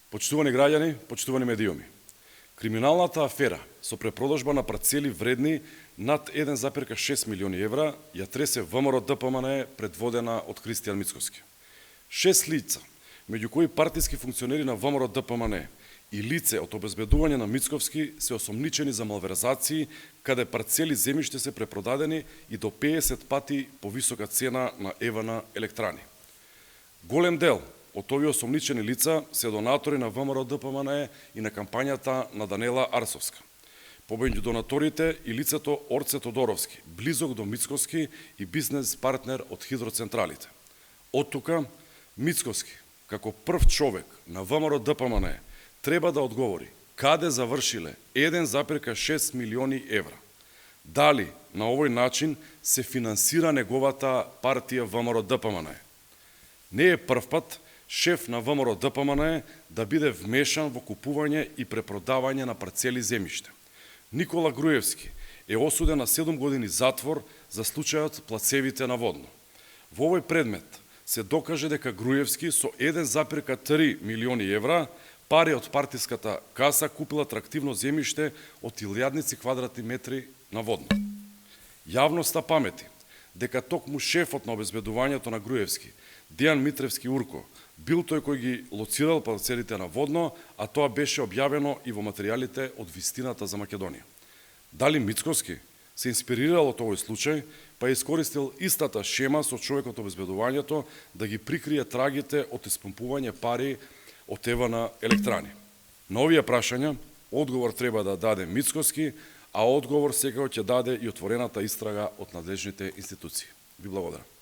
Почитувани граѓани, почитувани медиуми. Криминалната афера со препродажба на парцели вредни над 1,6 милиони евра ја тресе ВМРО ДПМН предводена од Христијан Мицковски. 6 лица, меѓу кои партиски функционери на ВМРО ДПМН и лице од обезбедување на Мицковски се осомничени за малверзации, каде парцели земјиште се препродадени и до 50 пати повисока цена на ЕВН електрани. Голем дел од овие осомничени лица се донатори на ВМРО ДПМН и на кампањата на Данела Арсовска. Помеѓу донаторите и лицето Орце Тодоровски, близок до Мицковски и бизнес партнер од хидроцентралите. Од тука, Мицковски, како прв човек на ВМРО ДПМН, треба да одговори каде завршиле 1,6 милиони евра. Дали на овој начин се финансира неговата партија ВМРО ДПМН. Не е прв пат шеф на ВМРО ДПМН да биде вмешан во купување и препродавање на парцели земјиште. Никола Груевски е осуден на 7 години затвор за случајот плацевите на Водно. Во овој предмет се докаже дека Груевски со 1,3 милиони евра пари од партиската каса купил атрактивно земјиште од илјадници квадратни метри на Водно. Јавноста памети дека токму шефот на обезбедувањето на Груевски, Дејан Митревски Урко, бил тој кој ги лоцирал парцелите на Водно, а тоа беше објавено и во материјалите од вистината за Македонија. Дали Мицковски се инспирирал од овој случај, па е искористил истата шема со човекот од обезбедувањето да ги прикрие трагите од испомпување пари од ЕВН електрани. На овие прашања одговор треба да даде Мицковски, а одговор секако ќе даде и отворената истрага од надлежните институции. Ви благодарам.